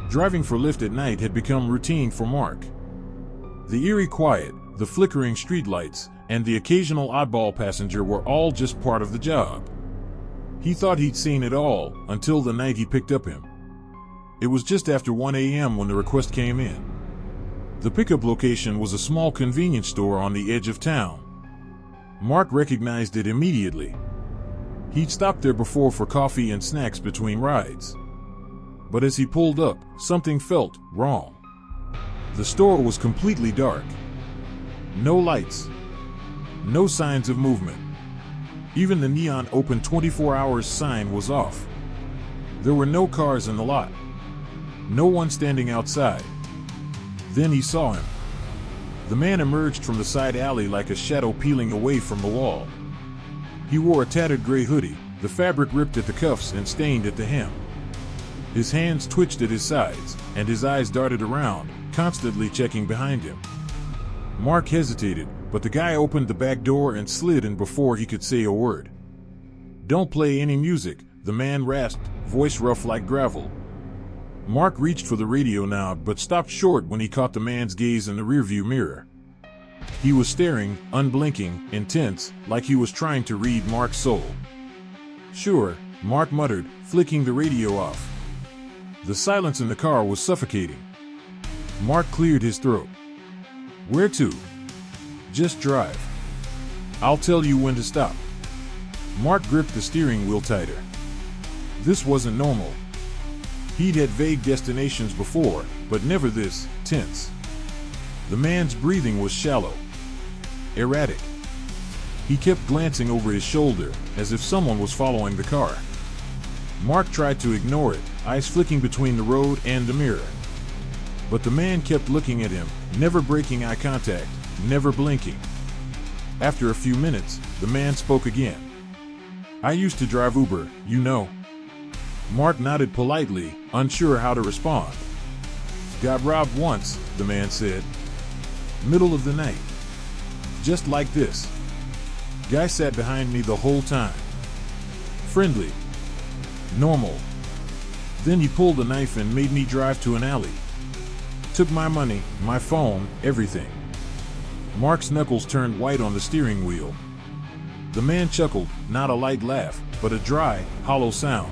Driving for Lyft at night had become routine for Mark. The eerie quiet, the flickering streetlights, and the occasional oddball passenger were all just part of the job. He thought he'd seen it all, until the night he picked up him. It was just after 1 a.m. when the request came in. The pickup location was a small convenience store on the edge of town. Mark recognized it immediately. He'd stopped there before for coffee and snacks between rides. But as he pulled up, something felt wrong. The store was completely dark. No lights. No signs of movement. Even the neon open 24 hours sign was off. There were no cars in the lot. No one standing outside. Then he saw him. The man emerged from the side alley like a shadow peeling away from the wall. He wore a tattered gray hoodie, the fabric ripped at the cuffs and stained at the hem. His hands twitched at his sides, and his eyes darted around, constantly checking behind him. Mark hesitated, but the guy opened the back door and slid in before he could say a word. "Don't play any music," the man rasped, voice rough like gravel. Mark reached for the radio knob but stopped short when he caught the man's gaze in the rearview mirror. He was staring, unblinking, intense, like he was trying to read Mark's soul. "Sure," Mark muttered, flicking the radio off. The silence in the car was suffocating. Mark cleared his throat. "Where to?" "Just drive. I'll tell you when to stop." Mark gripped the steering wheel tighter. This wasn't normal. He'd had vague destinations before, but never this tense. The man's breathing was shallow, erratic. He kept glancing over his shoulder, as if someone was following the car. Mark tried to ignore it, eyes flicking between the road and the mirror. But the man kept looking at him, never breaking eye contact, never blinking. After a few minutes, the man spoke again. "I used to drive Uber, you know." Mark nodded politely, unsure how to respond. "Got robbed once," the man said. "Middle of the night. Just like this. Guy sat behind me the whole time. Friendly. Normal. Then he pulled a knife and made me drive to an alley. Took my money, my phone, everything." Mark's knuckles turned white on the steering wheel. The man chuckled, not a light laugh, but a dry, hollow sound.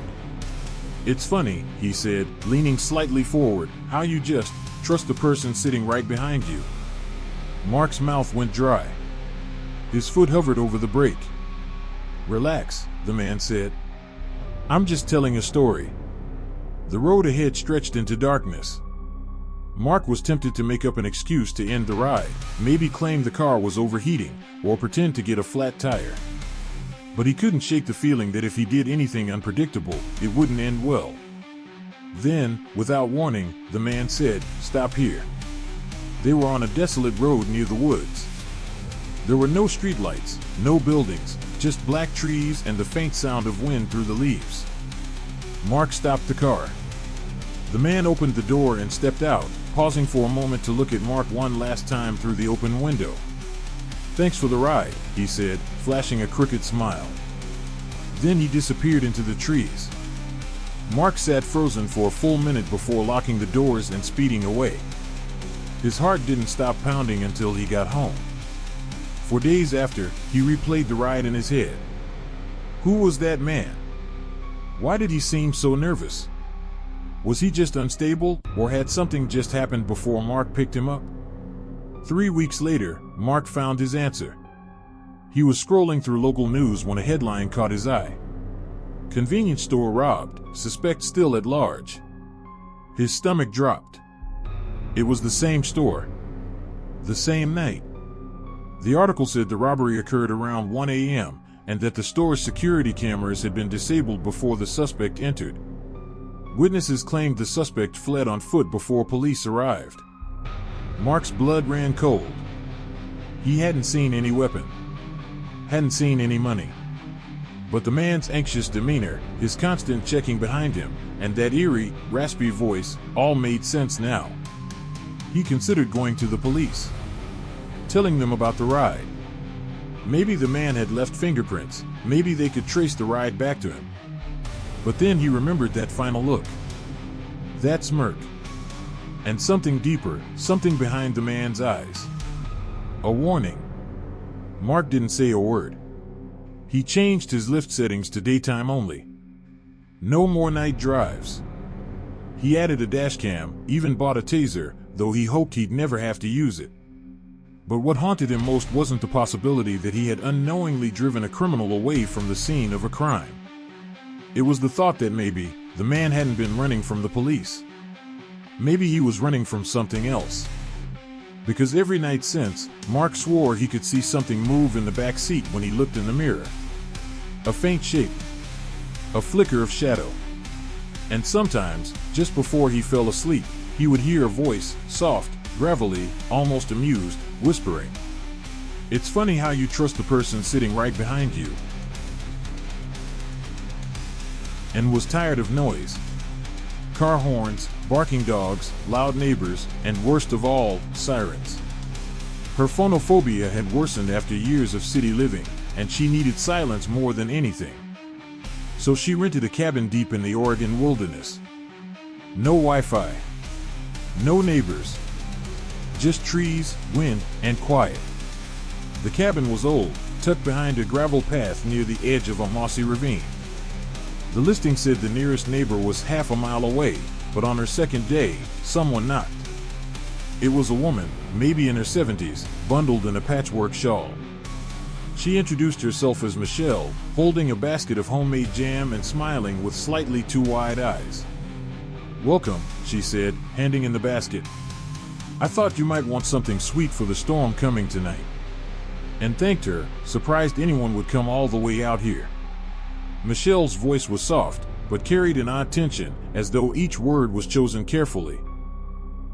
"It's funny," he said, leaning slightly forward, "how you just trust the person sitting right behind you." Mark's mouth went dry. His foot hovered over the brake. "Relax," the man said. "I'm just telling a story." The road ahead stretched into darkness. Mark was tempted to make up an excuse to end the ride, maybe claim the car was overheating, or pretend to get a flat tire. But he couldn't shake the feeling that if he did anything unpredictable, it wouldn't end well. Then, without warning, the man said, "Stop here." They were on a desolate road near the woods. There were no streetlights, no buildings, just black trees and the faint sound of wind through the leaves. Mark stopped the car. The man opened the door and stepped out, pausing for a moment to look at Mark one last time through the open window. "Thanks for the ride," he said, flashing a crooked smile. Then he disappeared into the trees. Mark sat frozen for a full minute before locking the doors and speeding away. His heart didn't stop pounding until he got home. For days after, he replayed the ride in his head. Who was that man? Why did he seem so nervous? Was he just unstable, or had something just happened before Mark picked him up? 3 weeks later, Mark found his answer. He was scrolling through local news when a headline caught his eye. "Convenience store robbed, suspect still at large." His stomach dropped. It was the same store. The same night. The article said the robbery occurred around 1 a.m., and that the store's security cameras had been disabled before the suspect entered. Witnesses claimed the suspect fled on foot before police arrived. Mark's blood ran cold. He hadn't seen any weapon. Hadn't seen any money. But the man's anxious demeanor, his constant checking behind him, and that eerie, raspy voice, all made sense now. He considered going to the police. Telling them about the ride. Maybe the man had left fingerprints, maybe they could trace the ride back to him. But then he remembered that final look. That smirk. And something deeper, something behind the man's eyes. A warning. Mark didn't say a word. He changed his lift settings to daytime only. No more night drives. He added a dash cam, even bought a taser, though he hoped he'd never have to use it. But what haunted him most wasn't the possibility that he had unknowingly driven a criminal away from the scene of a crime. It was the thought that maybe the man hadn't been running from the police. Maybe he was running from something else. Because every night since, Mark swore he could see something move in the back seat when he looked in the mirror. A faint shape. A flicker of shadow. And sometimes, just before he fell asleep, he would hear a voice, soft, gravelly, almost amused, whispering. It's funny how you trust the person sitting right behind you. And was tired of noise. Car horns, barking dogs, loud neighbors, and worst of all, sirens. Her phonophobia had worsened after years of city living, and she needed silence more than anything. So she rented a cabin deep in the Oregon wilderness. No Wi-Fi. No neighbors. Just trees, wind, and quiet. The cabin was old, tucked behind a gravel path near the edge of a mossy ravine. The listing said the nearest neighbor was half a mile away, but on her second day, someone knocked. It was a woman, maybe in her 70s, bundled in a patchwork shawl. She introduced herself as Michelle, holding a basket of homemade jam and smiling with slightly too wide eyes. "Welcome," she said, handing in the basket. "I thought you might want something sweet for the storm coming tonight." And thanked her, surprised anyone would come all the way out here. Michelle's voice was soft, but carried an odd tension, as though each word was chosen carefully.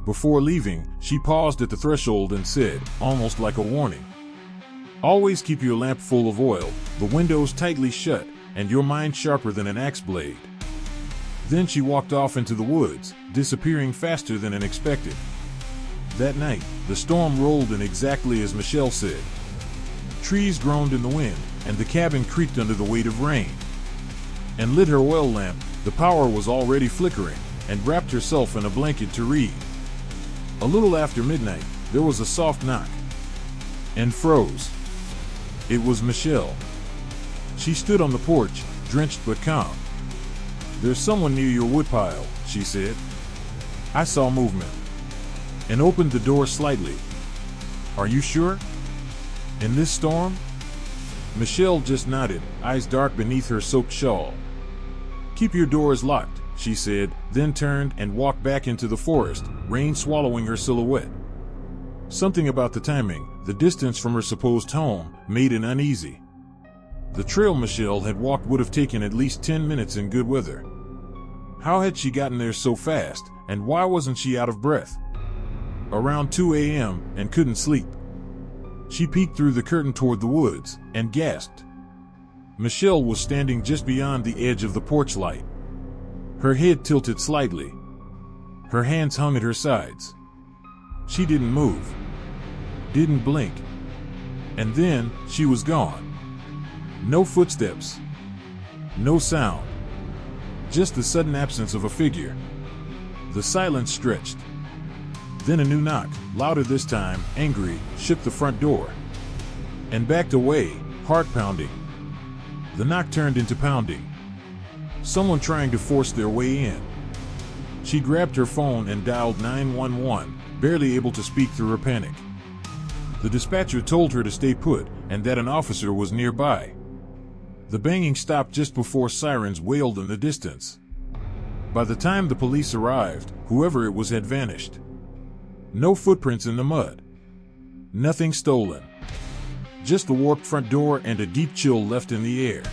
Before leaving, she paused at the threshold and said, almost like a warning, "Always keep your lamp full of oil, the windows tightly shut, and your mind sharper than an axe blade." Then she walked off into the woods, disappearing faster than expected. That night, the storm rolled in exactly as Michelle said. Trees groaned in the wind, and the cabin creaked under the weight of rain. And lit her oil lamp, the power was already flickering, and wrapped herself in a blanket to read. A little after midnight, there was a soft knock. And froze. It was Michelle. She stood on the porch, drenched but calm. "There's someone near your woodpile," she said. "I saw movement." And opened the door slightly. "Are you sure? In this storm?" Michelle just nodded, eyes dark beneath her soaked shawl. "Keep your doors locked," she said, then turned and walked back into the forest, rain swallowing her silhouette. Something about the timing, the distance from her supposed home, made it uneasy. The trail Michelle had walked would have taken at least 10 minutes in good weather. How had she gotten there so fast, and why wasn't she out of breath? Around 2 a.m. and couldn't sleep. She peeked through the curtain toward the woods, and gasped. Michelle was standing just beyond the edge of the porch light. Her head tilted slightly. Her hands hung at her sides. She didn't move. Didn't blink. And then, she was gone. No footsteps. No sound. Just the sudden absence of a figure. The silence stretched. Then a new knock, louder this time, angry, shook the front door. And backed away, heart pounding. The knock turned into pounding. Someone trying to force their way in. She grabbed her phone and dialed 911, barely able to speak through her panic. The dispatcher told her to stay put, and that an officer was nearby. The banging stopped just before sirens wailed in the distance. By the time the police arrived, whoever it was had vanished. No footprints in the mud. Nothing stolen. Just the warped front door and a deep chill left in the air.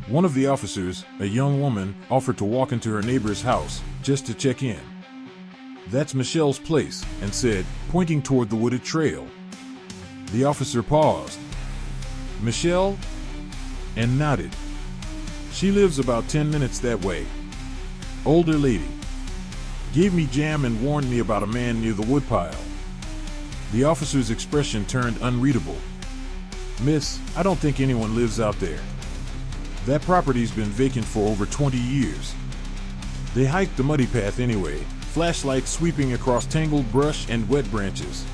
One of the officers, a young woman, offered to walk into her neighbor's house, just to check in. "That's Michelle's place," and said, pointing toward the wooded trail. The officer paused. "Michelle?" and nodded. "She lives about 10 minutes that way. Older lady. Gave me jam and warned me about a man near the woodpile." The officer's expression turned unreadable. "Miss, I don't think anyone lives out there. That property's been vacant for over 20 years. They hiked the muddy path anyway, flashlight sweeping across tangled brush and wet branches.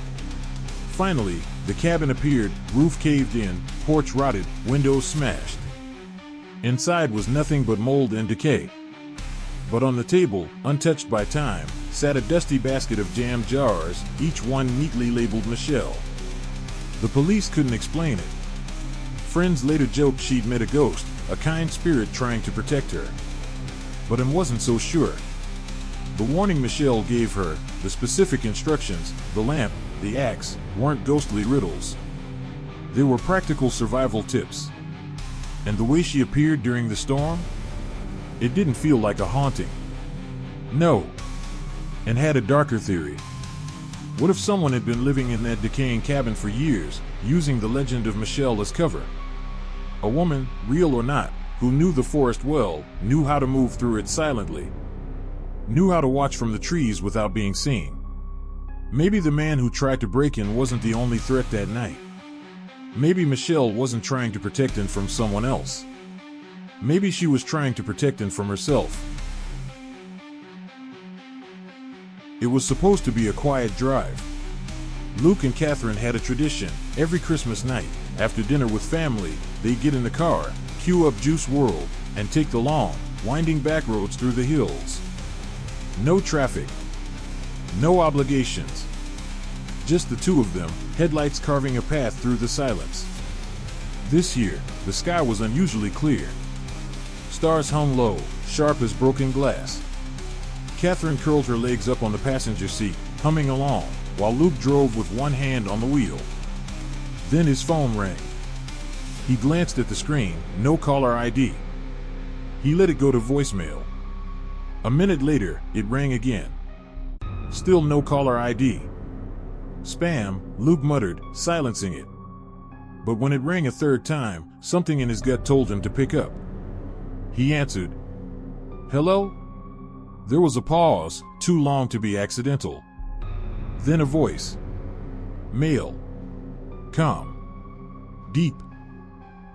Finally, the cabin appeared, roof caved in, porch rotted, windows smashed. Inside was nothing but mold and decay. But on the table, untouched by time, sat a dusty basket of jam jars, each one neatly labeled Michelle. The police couldn't explain it. Friends later joked she'd met a ghost, a kind spirit trying to protect her. But M wasn't so sure. The warning Michelle gave her, the specific instructions, the lamp, the axe, weren't ghostly riddles. They were practical survival tips. And the way she appeared during the storm? It didn't feel like a haunting. No. And had a darker theory. What if someone had been living in that decaying cabin for years, using the legend of Michelle as cover? A woman, real or not, who knew the forest well, knew how to move through it silently. Knew how to watch from the trees without being seen. Maybe the man who tried to break in wasn't the only threat that night. Maybe Michelle wasn't trying to protect him from someone else. Maybe she was trying to protect him from herself. It was supposed to be a quiet drive. Luke and Catherine had a tradition. Every Christmas night, after dinner with family, they'd get in the car, cue up Juice WRLD, and take the long, winding back roads through the hills. No traffic. No obligations. Just the two of them, headlights carving a path through the silence. This year, the sky was unusually clear. Stars hung low, sharp as broken glass. Catherine curled her legs up on the passenger seat, humming along, while Luke drove with one hand on the wheel. Then his phone rang. He glanced at the screen, no caller ID. He let it go to voicemail. A minute later, it rang again. Still no caller ID. Spam, Luke muttered, silencing it. But when it rang a third time, something in his gut told him to pick up. He answered. Hello? There was a pause, too long to be accidental. Then a voice. Male. Calm. Deep.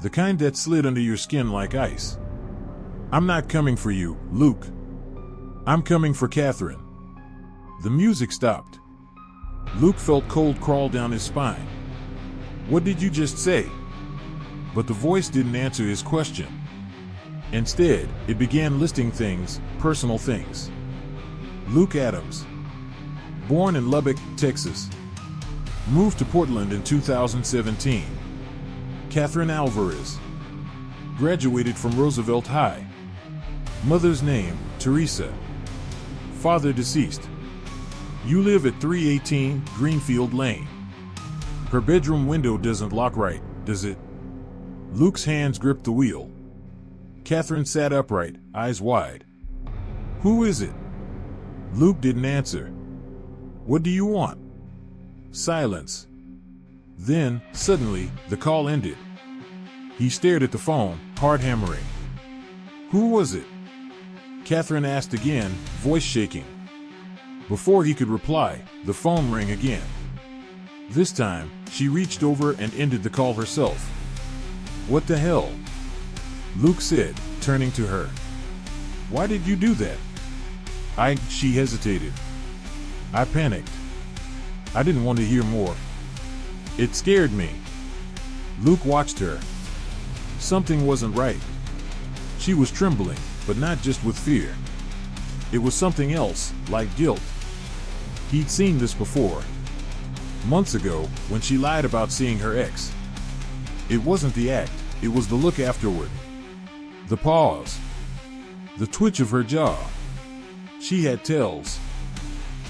The kind that slid under your skin like ice. I'm not coming for you, Luke. I'm coming for Catherine. The music stopped. Luke felt cold crawl down his spine. What did you just say? But the voice didn't answer his question. Instead, it began listing things, personal things. Luke Adams. Born in Lubbock, Texas. Moved to Portland in 2017. Catherine Alvarez. Graduated from Roosevelt High. Mother's name, Teresa. Father deceased. You live at 318 Greenfield Lane. Her bedroom window doesn't lock right, does it? Luke's hands gripped the wheel. Catherine sat upright, eyes wide. Who is it? Luke didn't answer. What do you want? Silence. Then, suddenly, the call ended. He stared at the phone, heart hammering. Who was it? Catherine asked again, voice shaking. Before he could reply, the phone rang again. This time, she reached over and ended the call herself. What the hell? Luke said, turning to her. Why did you do that? She hesitated. I panicked. I didn't want to hear more. It scared me. Luke watched her. Something wasn't right. She was trembling, but not just with fear. It was something else, like guilt. He'd seen this before. Months ago, when she lied about seeing her ex. It wasn't the act, it was the look afterward. The pause. The twitch of her jaw. She had tells.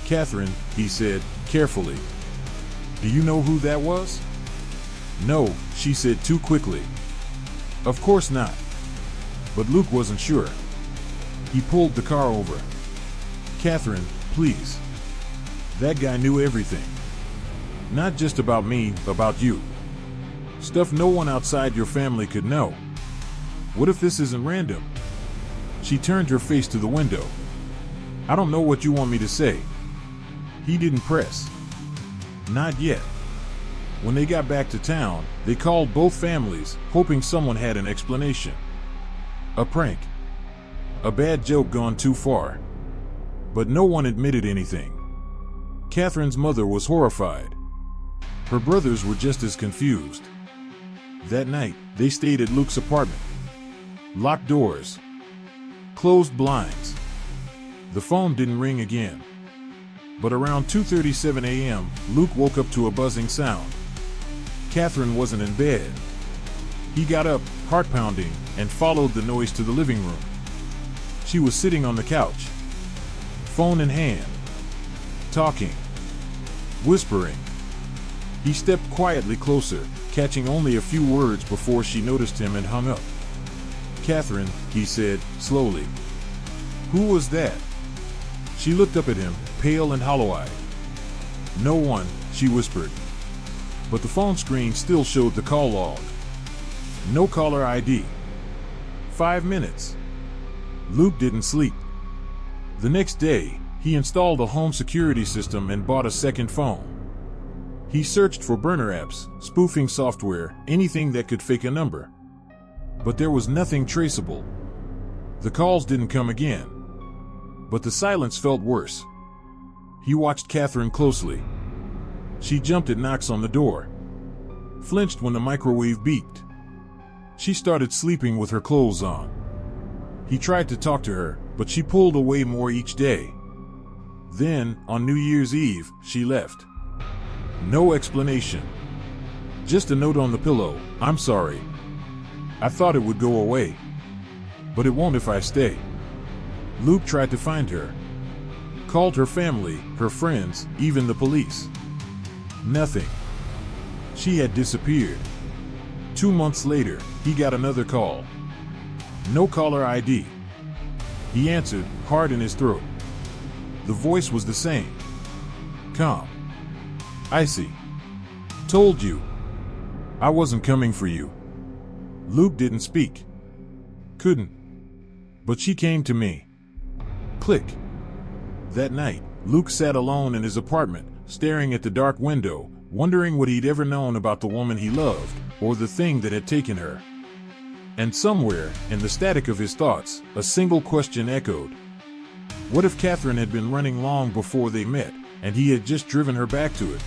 Catherine, he said, carefully. Do you know who that was? No, she said too quickly. Of course not. But Luke wasn't sure. He pulled the car over. Catherine, please. That guy knew everything. Not just about me, about you. Stuff no one outside your family could know. What if this isn't random? She turned her face to the window. I don't know what you want me to say. He didn't press. Not yet. When they got back to town, they called both families, hoping someone had an explanation. A prank. A bad joke gone too far. But no one admitted anything. Catherine's mother was horrified. Her brothers were just as confused. That night, they stayed at Luke's apartment. Locked doors. Closed blinds. The phone didn't ring again. But around 2:37 a.m., Luke woke up to a buzzing sound. Catherine wasn't in bed. He got up, heart pounding, and followed the noise to the living room. She was sitting on the couch, phone in hand, talking, whispering. He stepped quietly closer, catching only a few words before she noticed him and hung up. "Catherine," he said, slowly. "Who was that?" She looked up at him, pale and hollow-eyed. "No one," she whispered. But the phone screen still showed the call log. No caller ID. 5 minutes. Luke didn't sleep. The next day, he installed a home security system and bought a second phone. He searched for burner apps, spoofing software, anything that could fake a number. But there was nothing traceable. The calls didn't come again. But the silence felt worse. He watched Catherine closely. She jumped at knocks on the door, flinched when the microwave beeped. She started sleeping with her clothes on. He tried to talk to her, but she pulled away more each day. Then, on New Year's Eve, she left. No explanation. Just a note on the pillow, "I'm sorry. I thought it would go away. But it won't if I stay." Luke tried to find her. Called her family, her friends, even the police. Nothing. She had disappeared. 2 months later, he got another call. No caller ID. He answered, hard in his throat. The voice was the same. Calm. "Icy. Told you. I wasn't coming for you." Luke didn't speak. Couldn't. But she came to me. Click. That night, Luke sat alone in his apartment, staring at the dark window, wondering what he'd ever known about the woman he loved, or the thing that had taken her. And somewhere, in the static of his thoughts, a single question echoed. What if Catherine had been running long before they met, and he had just driven her back to it?